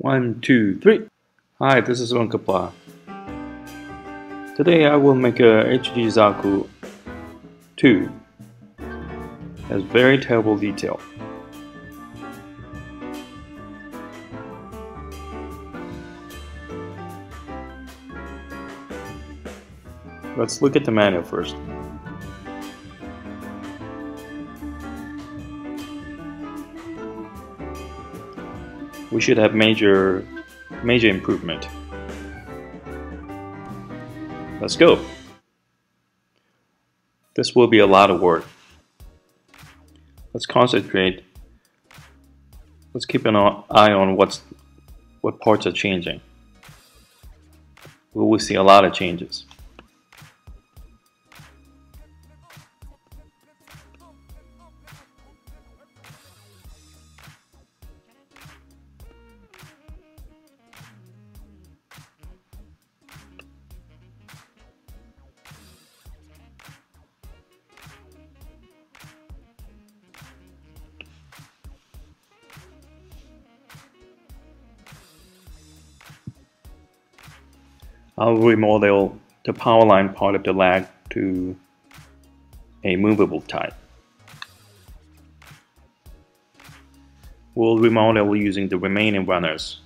One, two, three. Hi, this is Uncle. Today I will make a HG Zaku II. Has very terrible detail. Let's look at the manual first. We should have major improvement. Let's go. This will be a lot of work. Let's concentrate. Let's keep an eye on what parts are changing. We will see a lot of changes. I'll remodel the power line part of the lag to a movable type. We'll remodel using the remaining runners.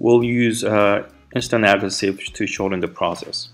We'll use instant adhesive to shorten the process.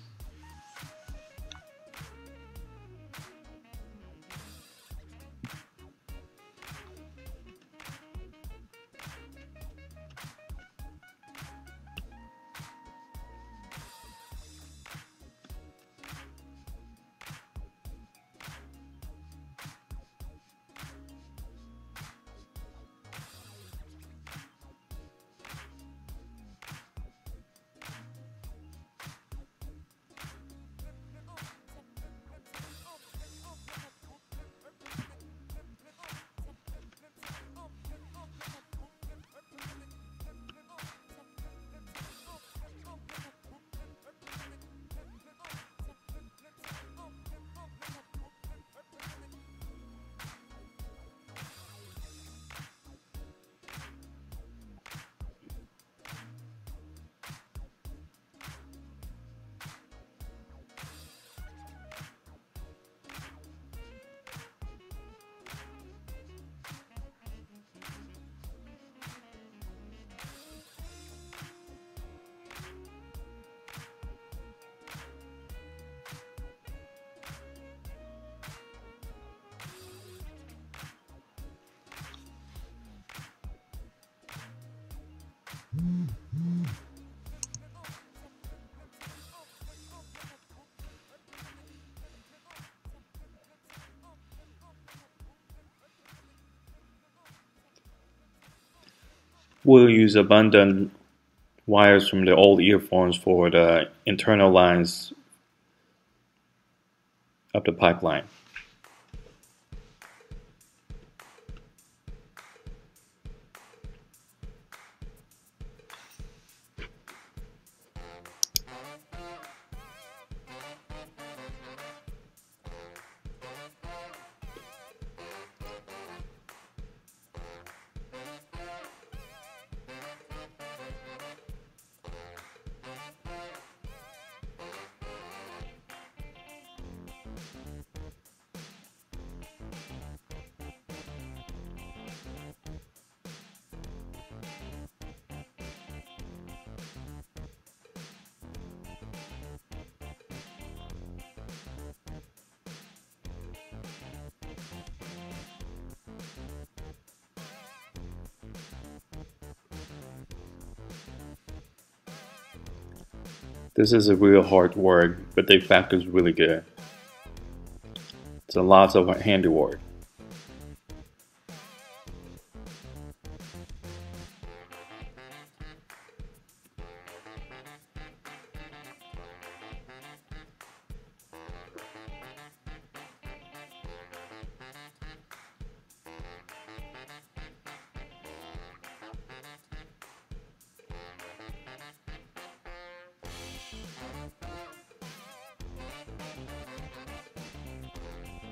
We'll use abundant wires from the old earphones for the internal lines of the pipeline. This is a real hard work, but the effect is really good. It's a lot of handiwork.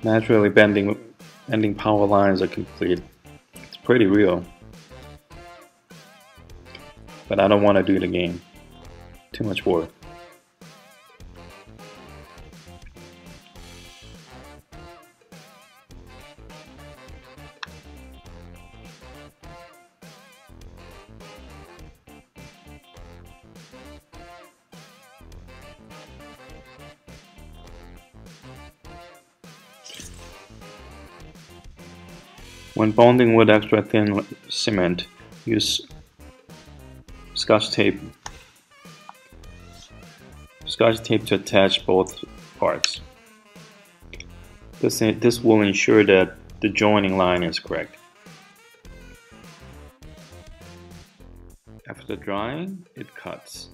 Naturally bending power lines are complete. It's pretty real. But I don't want to do it again. Too much work. When bonding with extra thin cement, use Scotch tape to attach both parts. This will ensure that the joining line is correct. After drying, it cuts.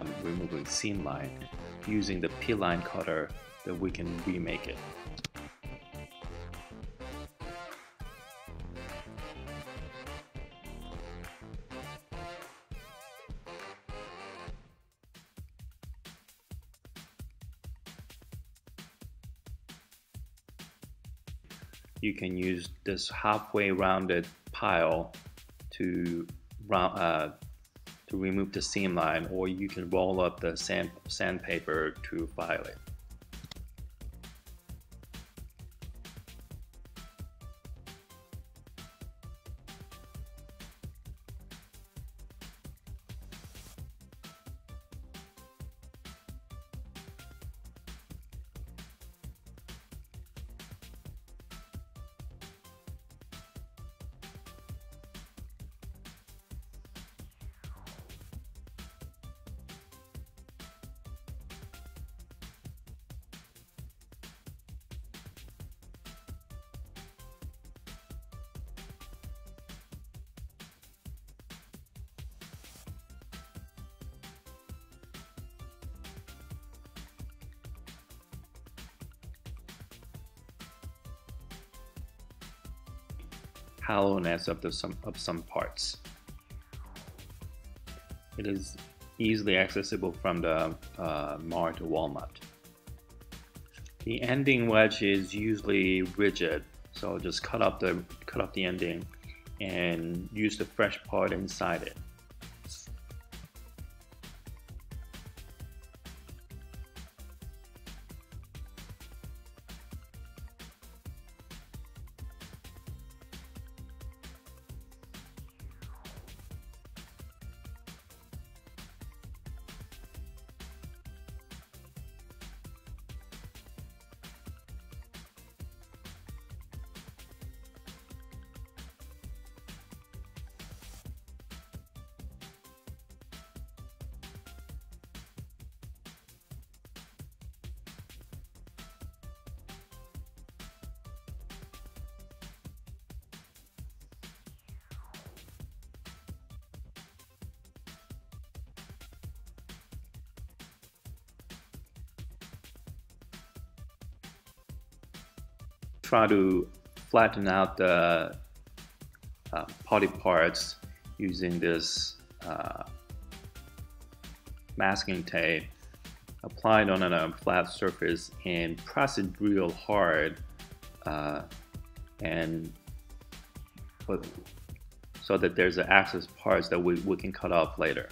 I'm removing seam line using the P-line cutter that we can remake it. You can use this halfway rounded pile to remove the seam line, or you can roll up the sandpaper to file it. Hollowness of some parts. It is easily accessible from the Mart or Walmart. The ending wedge is usually rigid, so just cut up the ending and use the fresh part inside it. Try to flatten out the potty parts using this masking tape. Apply it on a flat surface and press it real hard, so that there's the excess parts that we can cut off later.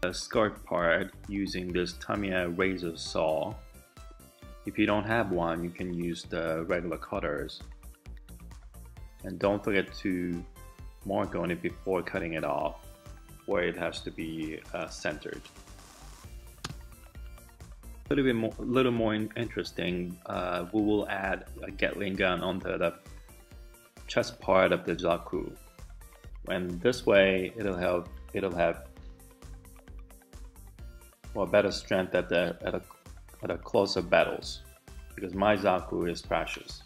a skirt part using this Tamiya razor saw. If you don't have one, you can use the regular cutters. And don't forget to mark on it before cutting it off, where it has to be centered. A little more interesting, we will add a Gatling gun onto the chest part of the Zaku, and this way it'll have well, better strength at a closer battles, because my Zaku is precious.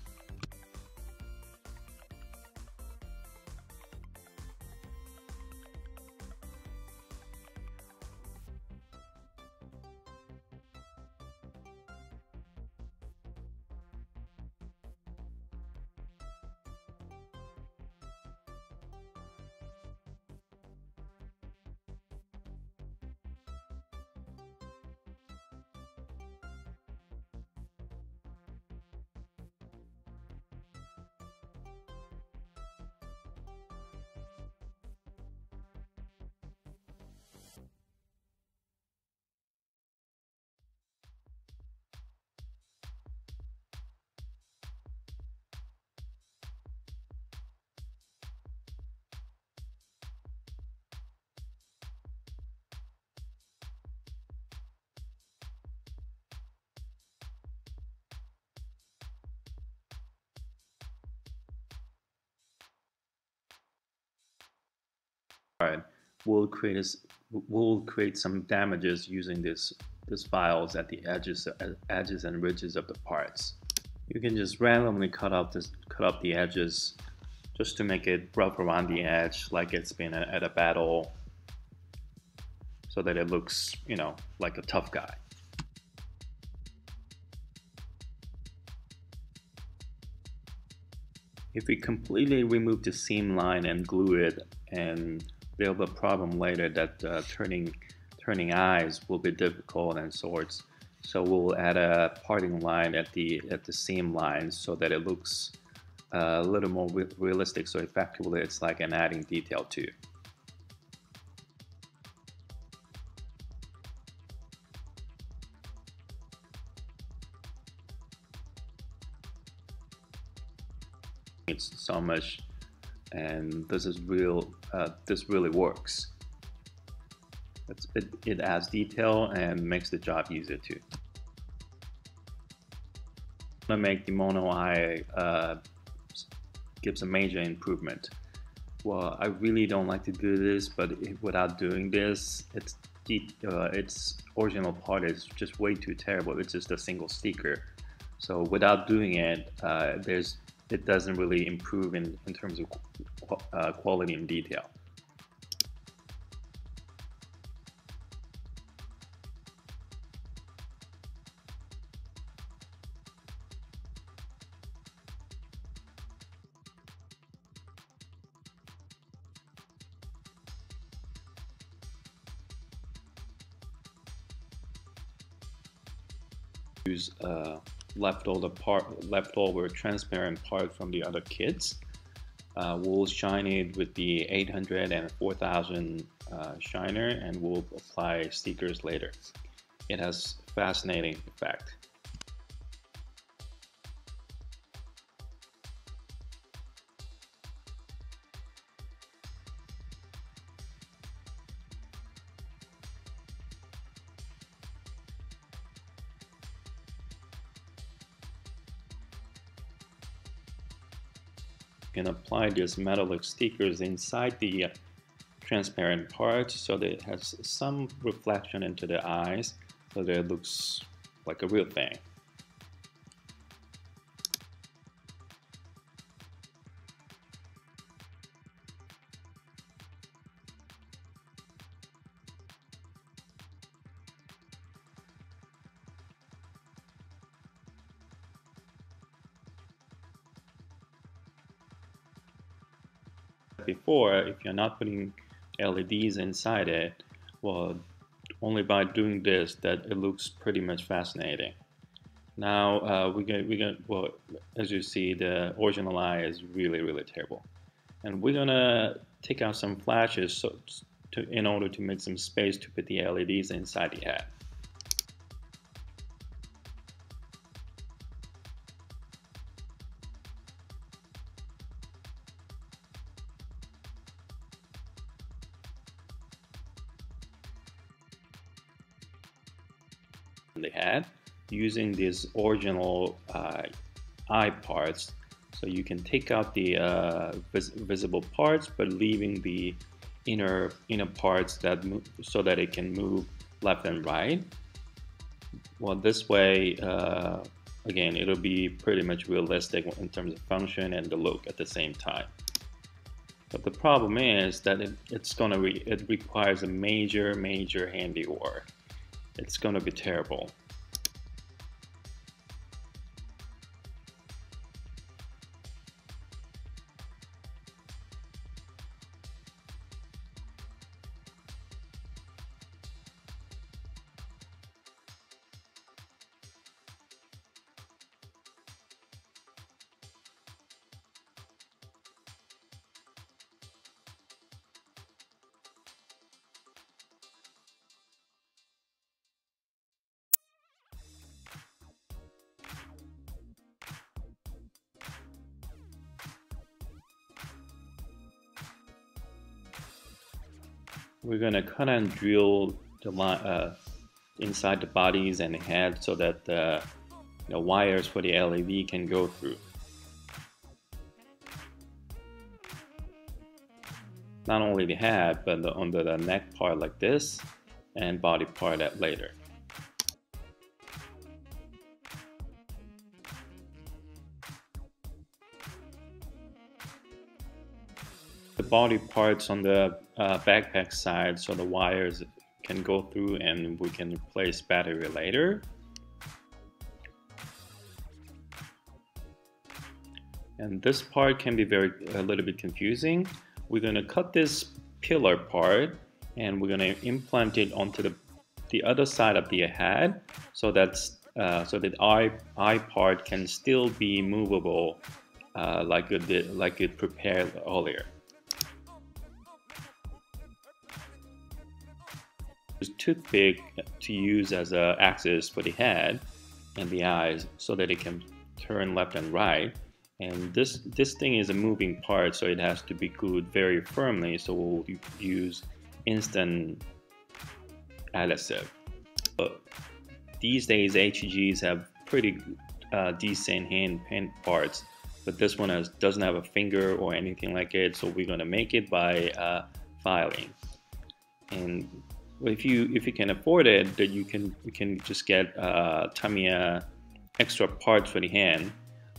Alright, we'll create some damages using these files at the edges and ridges of the parts. You can just randomly cut up the edges just to make it rough around the edge, like it's been at a battle, so that it looks, you know, like a tough guy. If we completely remove the seam line and glue it, and we'll have a problem later that turning eyes will be difficult and sorts. So we'll add a parting line at the seam line so that it looks a little more realistic. So effectively, it's like an adding detail too. It's so much, and this is real. This really works. It adds detail and makes the job easier too. I'm gonna make the mono eye gives a major improvement. Well, I really don't like to do this, but without doing this, its original part is just way too terrible. It's just a single sticker. So without doing it, it doesn't really improve in terms of quality and detail. Use leftover transparent part from the other kits. We'll shine it with the 800 and 4000 shiner, and we'll apply stickers later. It has fascinating effect. Can apply these metallic stickers inside the transparent part so that it has some reflection into the eyes, so that it looks like a real thing. Before, if you're not putting LEDs inside it, well, only by doing this that it looks pretty much fascinating. Now well, as you see, the original eye is really terrible, and we're gonna take out some flashes in order to make some space to put the LEDs inside the head. The head using these original eye parts, so you can take out the visible parts but leaving the inner parts that move, so that it can move left and right. Well, this way again, it'll be pretty much realistic in terms of function and the look at the same time. But the problem is that it requires a major handiwork. It's gonna be terrible. We're gonna cut and drill the line inside the bodies and the head so that the wires for the LED can go through. Not only the head, but on the neck part like this, and body part at later. The body parts on the backpack side, so the wires can go through and we can replace battery later. And this part can be a little bit confusing. We're going to cut this pillar part and we're going to implant it onto the other side of the head, so that eye part can still be movable like it prepared earlier. Use toothpick to use as an axis for the head and the eyes so that it can turn left and right. And this thing is a moving part, so it has to be glued very firmly, so we'll use instant adhesive. But these days HGs have pretty decent hand paint parts, but this one doesn't have a finger or anything like it, so we're going to make it by filing. And if you can afford it, then you can just get Tamiya extra parts for the hand.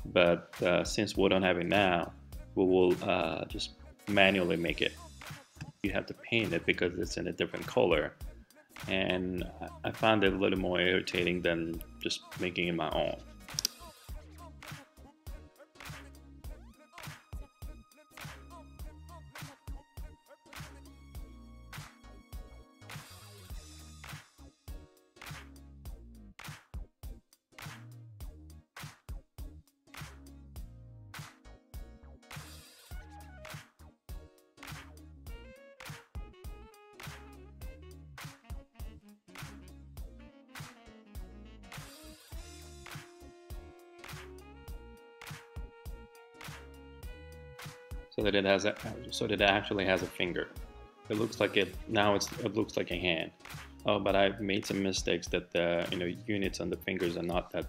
But since we don't have it now, we will just manually make it. You have to paint it because it's in a different color, and I found it a little more irritating than just making it my own. So that it actually has a finger. It looks like it now. It looks like a hand. Oh, but I've made some mistakes that the units on the fingers are not that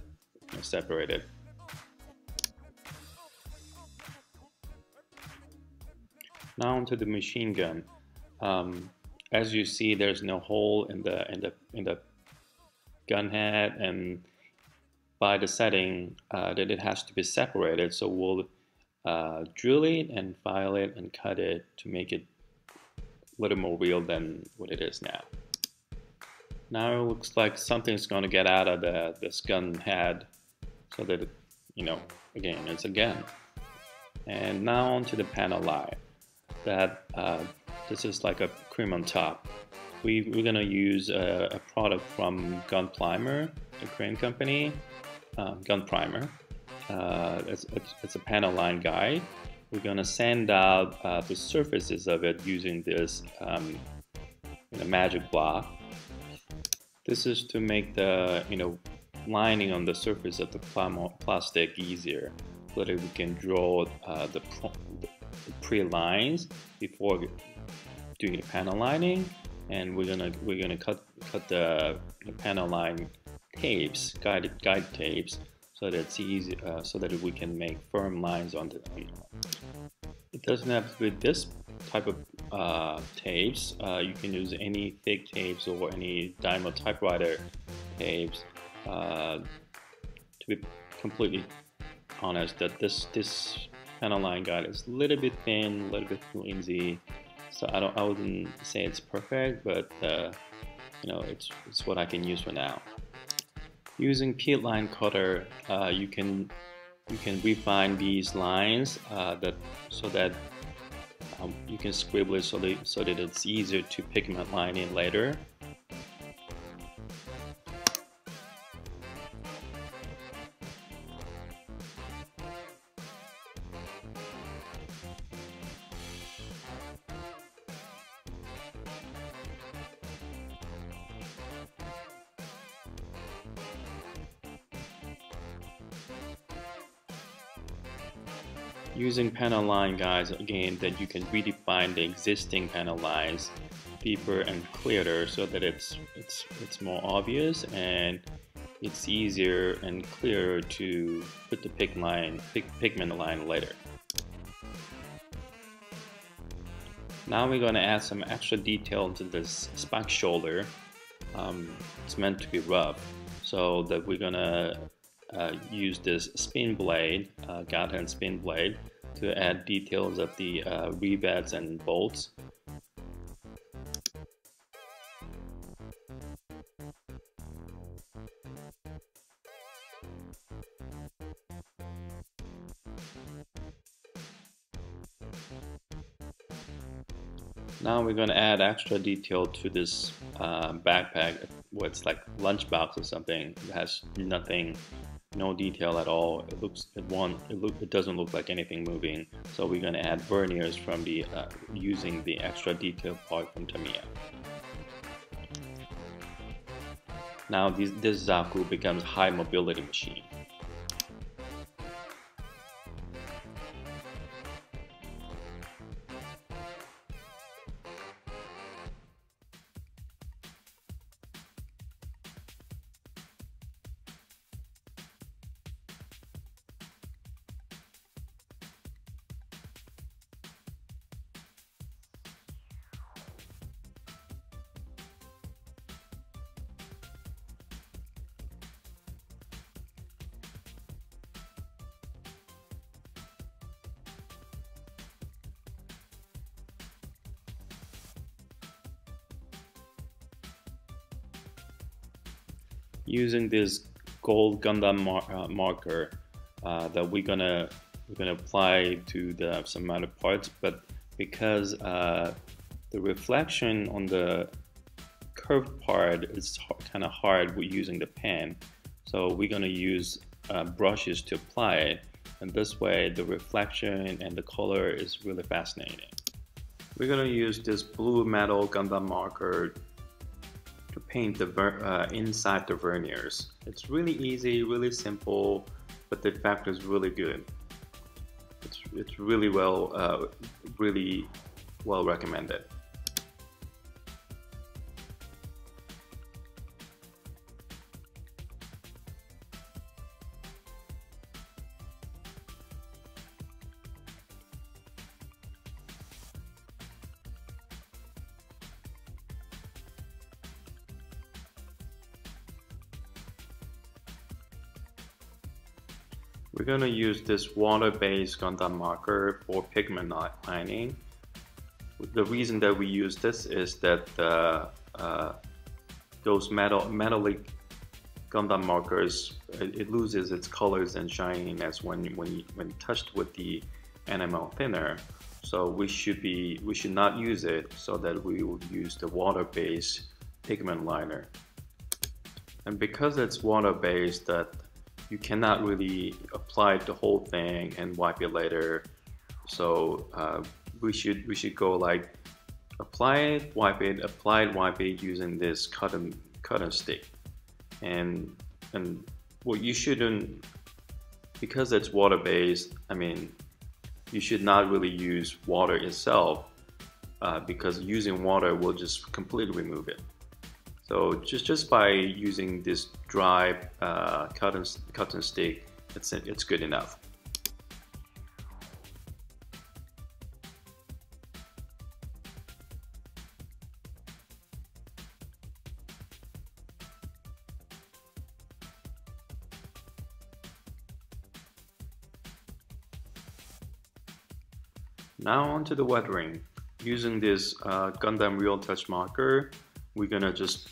separated. Now onto the machine gun. As you see, there's no hole in the gun head, and by the setting that it has to be separated, so we'll drill it and file it and cut it to make it a little more real than what it is now. Now it looks like something's going to get out of this gun head, so that again, it's a gun. And now onto the panel line. This is like a cream on top. We're gonna use a product from Gun Primer, the Korean company, Gun Primer. It's a panel line guide. We're gonna sand out the surfaces of it using this in a magic block. This is to make the lining on the surface of the plastic easier, so that we can draw the pre-lines before doing the panel lining, and we're gonna cut the panel line tapes, guide tapes, so that it's easy, so that we can make firm lines on the. It doesn't have to be this type of tapes. You can use any thick tapes or any diamond typewriter tapes. To be completely honest, that this panel line guide is a little bit thin, a little bit flimsy. So I wouldn't say it's perfect, but it's what I can use for now. Using P line cutter, you can refine these lines so that you can scribble it so that it's easier to pigment line in later. Using panel line guides, again, that you can redefine the existing panel lines deeper and clearer, so that it's more obvious and it's easier and clearer to put the pigment line later. Now we're going to add some extra detail to this spike shoulder. It's meant to be rough, so that we're going to use this spin blade, Gathan spin blade, to add details of the rivets and bolts. Now we're going to add extra detail to this backpack, where it's like lunchbox or something. It has nothing, no detail at all. It doesn't look like anything moving. So we're going to add verniers from the using the extra detail part from Tamiya. Now this Zaku becomes a high mobility machine. Using this gold Gundam marker that we're gonna apply to some other parts, but because the reflection on the curved part is kind of hard with using the pen, so we're gonna use brushes to apply it, and this way the reflection and the color is really fascinating. We're gonna use this blue metal Gundam marker to paint the inside the verniers. It's really easy, really simple, but the effect is really good. It's really well recommended. We're going to use this water-based Gundam marker for pigment lining. The reason that we use this is that those metallic Gundam markers, it loses its colors and shininess when touched with the enamel thinner. So we should not use it, so that we will use the water-based pigment liner. And because it's water-based, that you cannot really apply the whole thing and wipe it later. So we should go like apply it, wipe it, apply it, wipe it using this cotton stick. And well, you shouldn't, because it's water based, I mean, you should not really use water itself, because using water will just completely remove it. So just by using this dry cotton stick, it's good enough. Now onto the weathering. Using this Gundam Real Touch marker, we're gonna just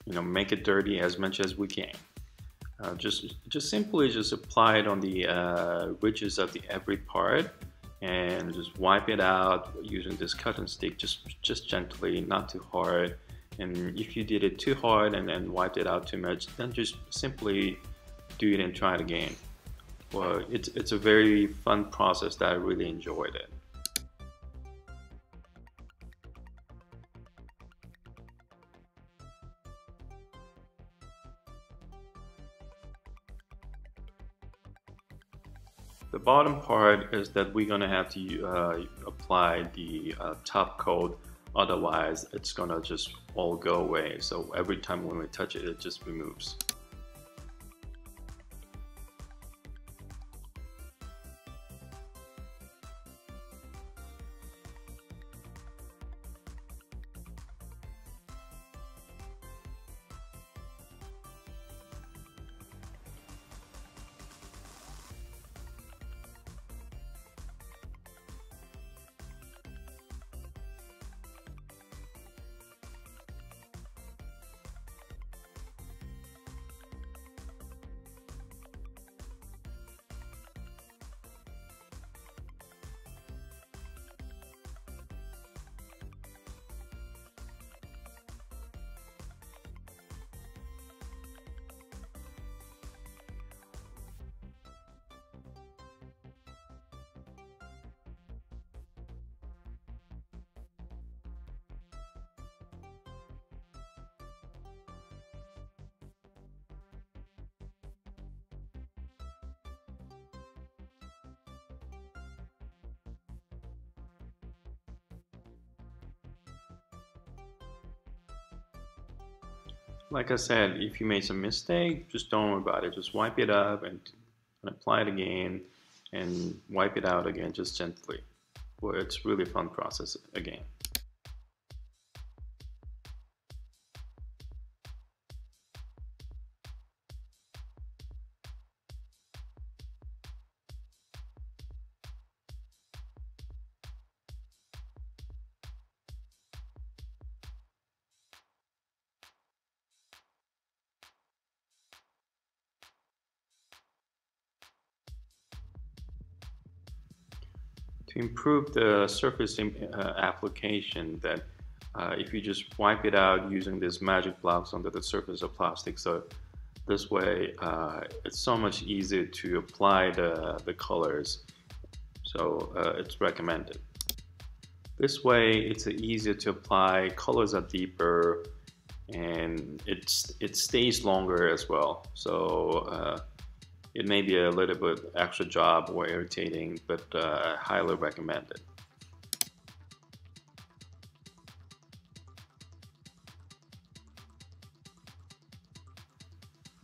make it dirty as much as we can. Just simply apply it on the ridges of every part, and just wipe it out using this cotton stick, just gently, not too hard. And if you did it too hard and then wiped it out too much, then just simply do it and try it again. Well, it's a very fun process that I really enjoyed it. The bottom part is that we're gonna have to apply the top coat, otherwise it's gonna just all go away. So every time when we touch it, it just removes. Like I said, if you made some mistake, just don't worry about it. Just wipe it up and apply it again and wipe it out again, just gently. Well, it's really a fun process again. To improve the surface application, that if you just wipe it out using these magic blocks onto the surface of plastic, so this way it's so much easier to apply the colors, so it's recommended. This way it's easier to apply, colors are deeper, and it stays longer as well. So it may be a little bit extra job or irritating, but I highly recommend it.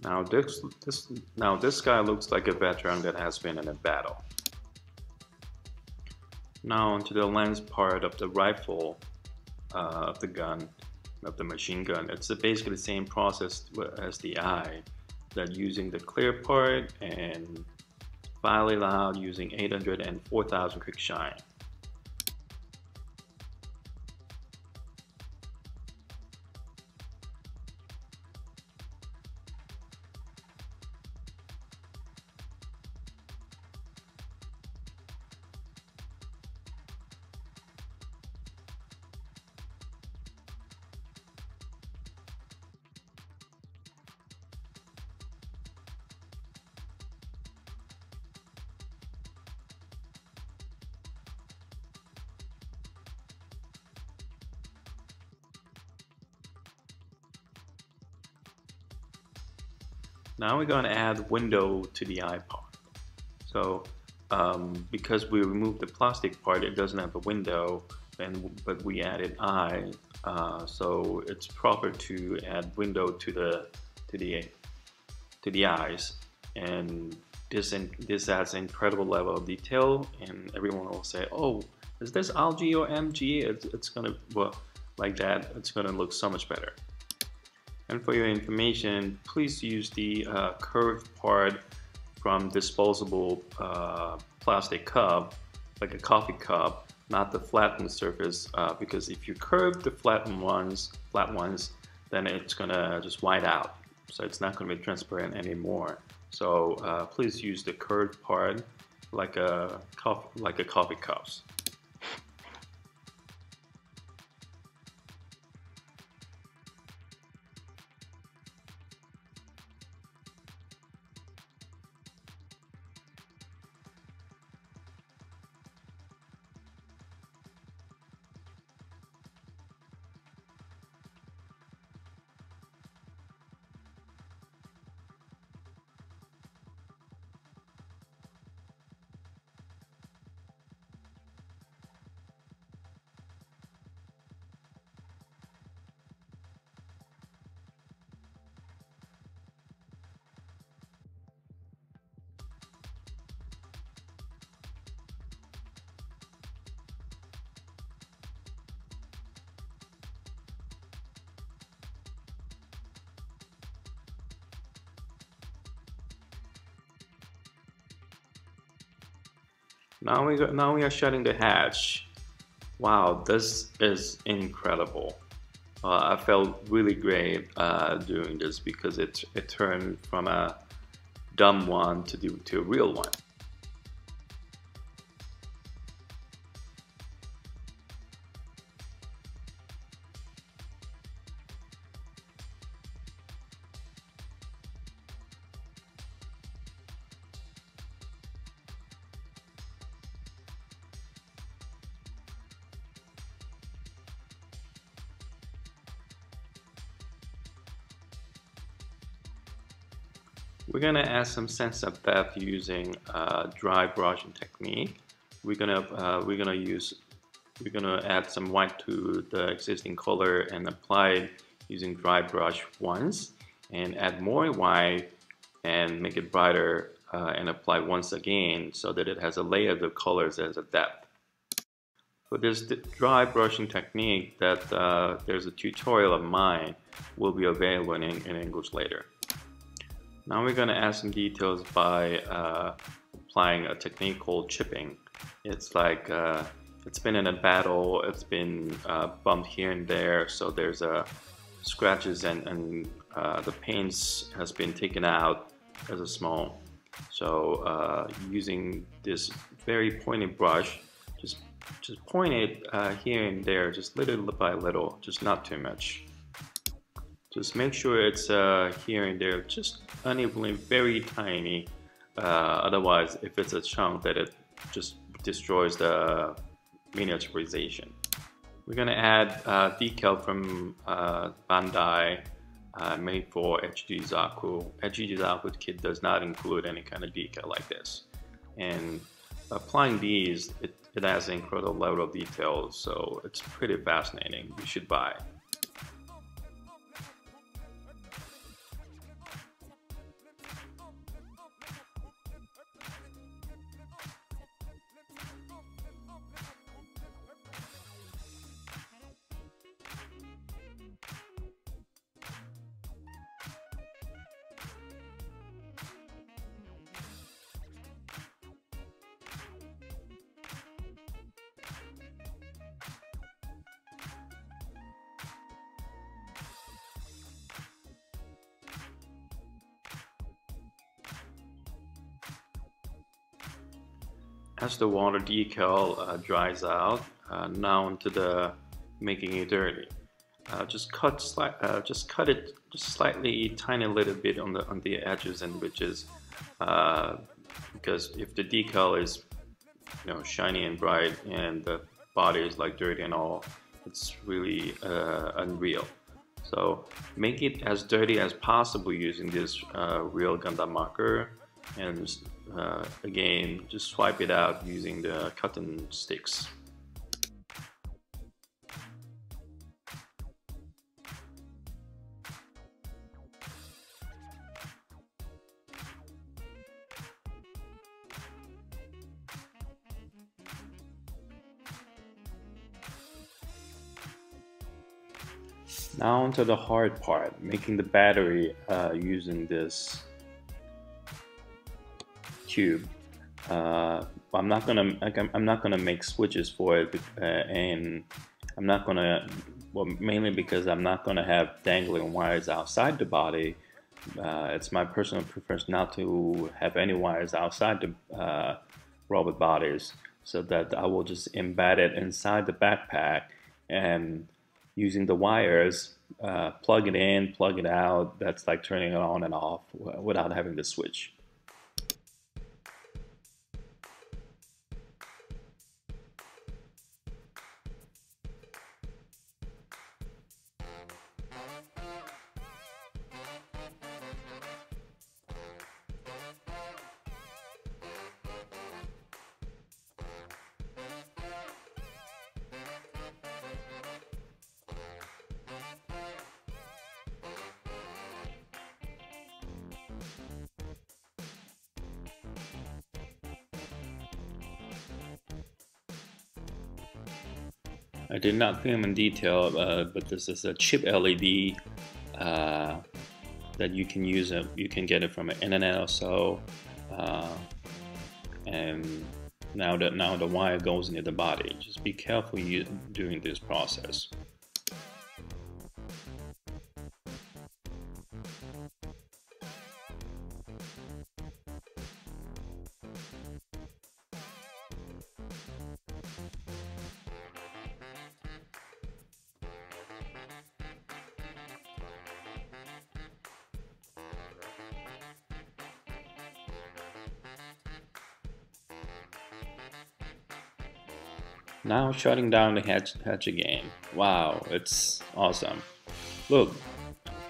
Now this guy looks like a veteran that has been in a battle. Now onto the lens part of the rifle of the gun, of the machine gun. It's basically the same process as the eye. That using the clear part and file it out using 800 and 4000 quick shine. Now we're going to add window to the eye part. So because we removed the plastic part, it doesn't have a window, but we added eye, so it's proper to add window to the eyes, and this adds an incredible level of detail, and everyone will say, "Oh, is this LG or MG?" It's gonna, well, like that. It's gonna look so much better. And for your information, please use the curved part from disposable plastic cup, like a coffee cup, not the flattened surface, because if you curve the flattened ones, then it's gonna just white out, so it's not gonna be transparent anymore. So please use the curved part, like a coffee cups. Now we are shutting the hatch. Wow, this is incredible. I felt really great doing this because it turned from a dumb one to a real one. We're gonna add some sense of depth using dry brushing technique. We're gonna add some white to the existing color and apply it using dry brush once, and add more white and make it brighter and apply once again so that it has a layer of colors as a depth. For this dry brushing technique, there's a tutorial of mine will be available in English later. Now we're going to add some details by applying a technique called chipping. It's like it's been in a battle, it's been bumped here and there, so there's scratches and the paints has been taken out as a small. So using this very pointed brush, just point it here and there, just little by little, just not too much. Just make sure it's here and there, just unevenly, very tiny. Otherwise, if it's a chunk, that it just destroys the miniaturization. We're gonna add decal from Bandai, made for HG Zaku. HG Zaku kit does not include any kind of decal like this. And applying these, it has an incredible level of detail, so it's pretty fascinating. You should buy. As the water decal dries out, now into the making it dirty. Just cut it just slightly, tiny little bit on the edges and ridges, because if the decal is shiny and bright and the body is like dirty and all, it's really unreal. So make it as dirty as possible using this real Gundam marker, and again, just swipe it out using the cotton sticks. Now onto the hard part, making the battery using this tube. I'm not gonna make switches for it, and I'm not gonna, well, mainly because I'm not gonna have dangling wires outside the body. It's my personal preference not to have any wires outside the robot bodies, so that I will just embed it inside the backpack, and using the wires, plug it in, plug it out. That's like turning it on and off without having to switch. I did not film in detail, but this is a chip LED that you can use. You can get it from an internet or so, and now the wire goes into the body. Just be careful during this process. Now shutting down the hatch again. Wow, it's awesome. Look,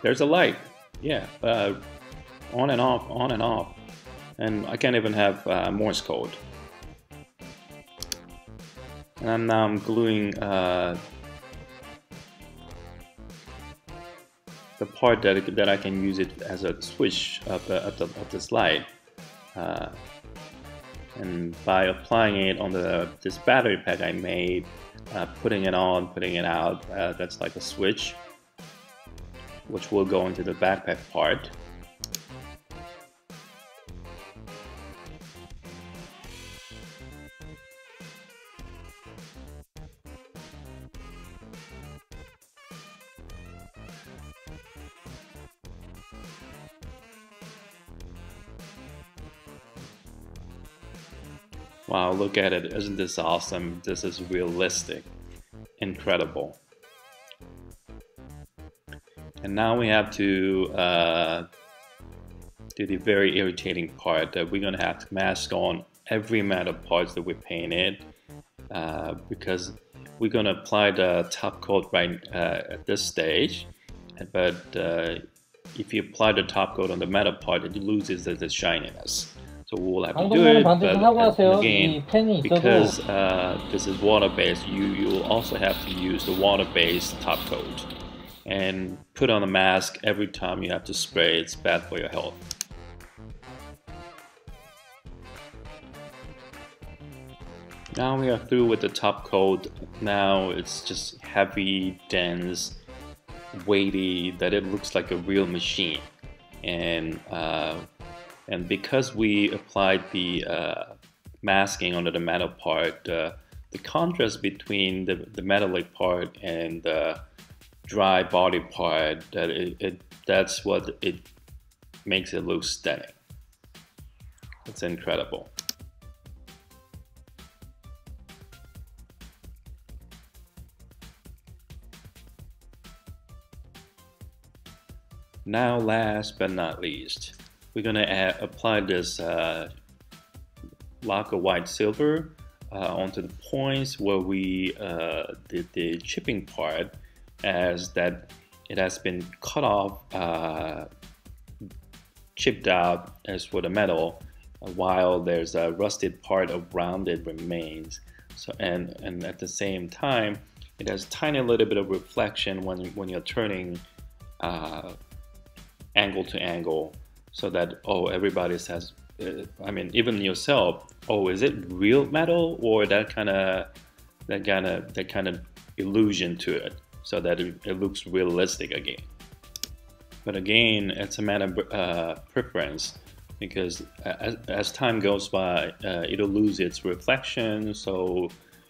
there's a light. Yeah, on and off, on and off. And I can't even have Morse code. And now I'm gluing the part that I can use it as a switch of this light. And by applying it on this battery pack I made, putting it on, putting it out, that's like a switch, which will go into the backpack part. Wow, look at it. Isn't this awesome? This is realistic. Incredible. And now we have to do the very irritating part that we're going to have to mask on every metal parts that we painted, because we're going to apply the top coat right at this stage. But if you apply the top coat on the metal part, it loses its shininess. So we'll have to do it, but again, because this is water-based, you'll also have to use the water-based top coat and put on a mask every time you have to spray. It's bad for your health. Now we are through with the top coat. Now it's just heavy, dense, weighty, that it looks like a real machine. And because we applied the masking onto the metal part, the contrast between the metallic part and the dry body part, that's what it makes it look stunning. It's incredible. Now, last but not least, we're going to apply this lacquer white silver onto the points where we did the chipping part, as that it has been cut off, chipped out as for the metal, while there's a rusted part around it remains. So and at the same time, it has tiny little bit of reflection when you're turning angle to angle, so that everybody says, I mean, even yourself, is it real metal, or that kind of illusion to it, so that it looks realistic again. But again, it's a matter of preference, because as time goes by, it'll lose its reflection, so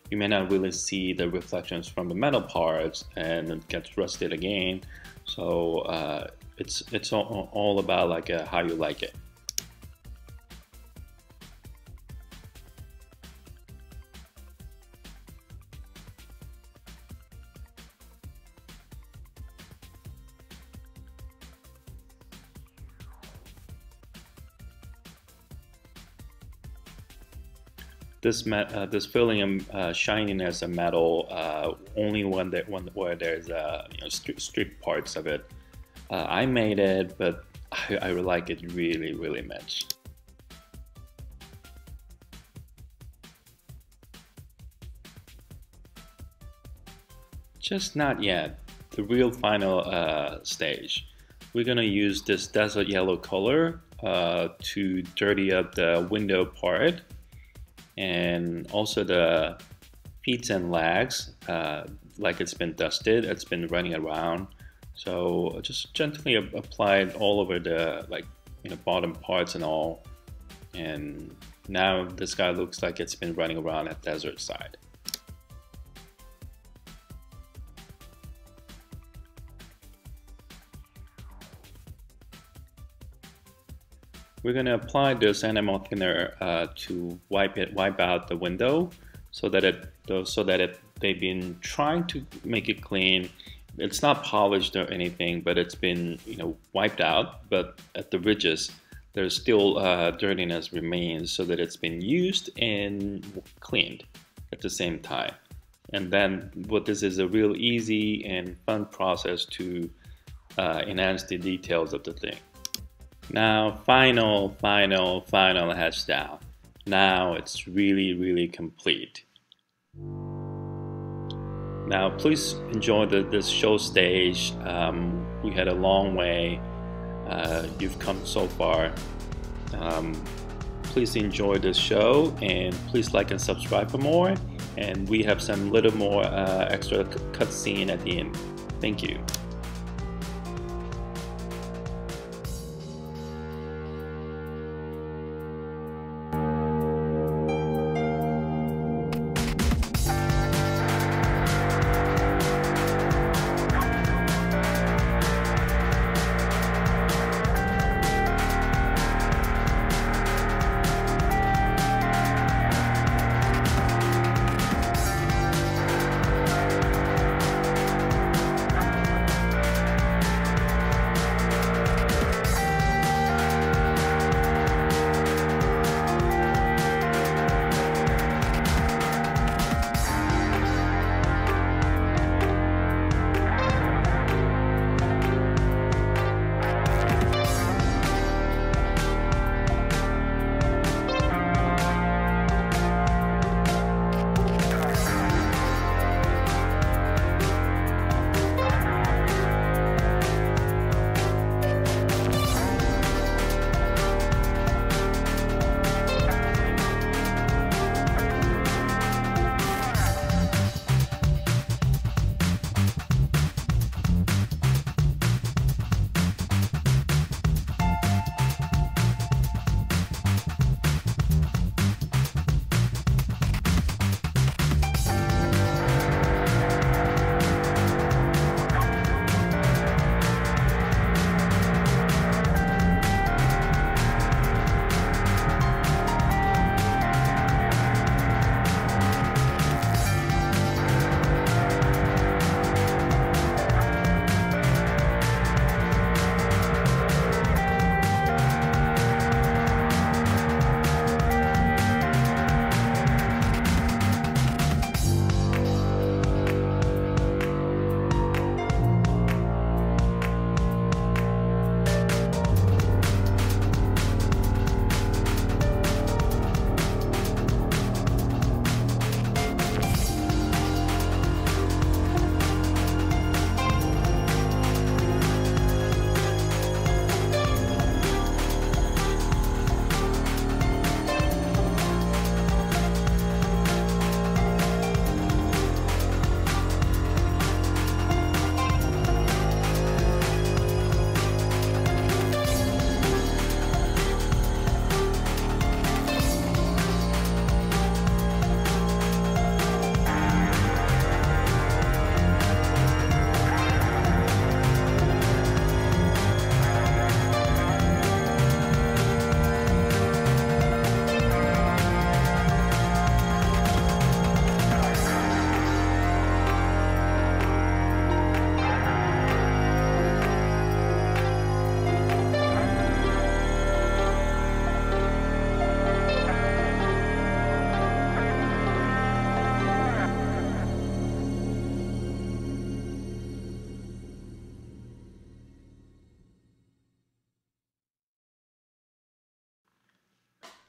you may not really see the reflections from the metal parts, and it gets rusted again. So it's all about like how you like it. This filling and shining as a metal only where there's strip parts of it. I made it, but I like it really much. Just not yet. The real final stage. We're gonna use this desert yellow color to dirty up the window part, and also the feet and legs, like it's been dusted, it's been running around. So just gently apply it all over the bottom parts and all. And now this guy looks like it's been running around at desert side. We're going to apply this enamel thinner to wipe out the window, so that they've been trying to make it clean. It's not polished or anything, but it's been wiped out. But at the ridges, there's still dirtiness remains, so that it's been used and cleaned at the same time. And then what this is a real easy and fun process to enhance the details of the thing. Now, final hash down. Now it's really complete. Now, please enjoy this show stage. We had a long way. You've come so far. Please enjoy this show, and please like and subscribe for more. And we have some little more extra cutscene at the end. Thank you.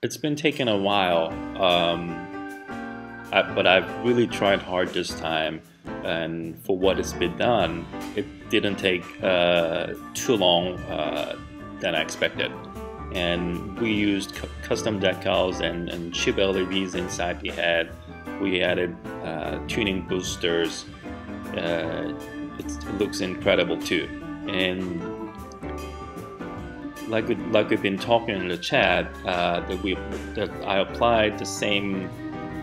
It's been taking a while, but I've really tried hard this time, and for what has been done, it didn't take too long than I expected. And we used custom decals and chip LEDs inside the head. We added tuning boosters. It looks incredible too. And like we've been talking in the chat, that I applied the same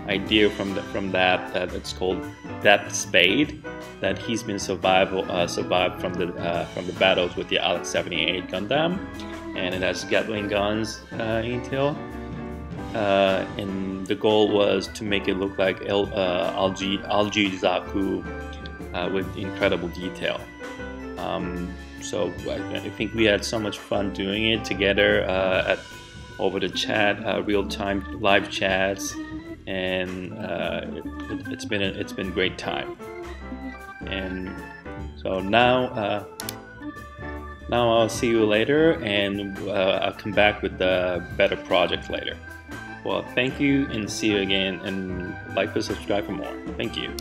idea from that it's called that spade that he's been survived from the battles with the Alex 78 Gundam, and it has Gatling guns intel. And the goal was to make it look like HG Zaku with incredible detail. So I think we had so much fun doing it together over the chat, real-time live chats, and it's been a great time. And so now I'll see you later, and I'll come back with a better project later. Well, thank you, and see you again, and like and subscribe for more. Thank you.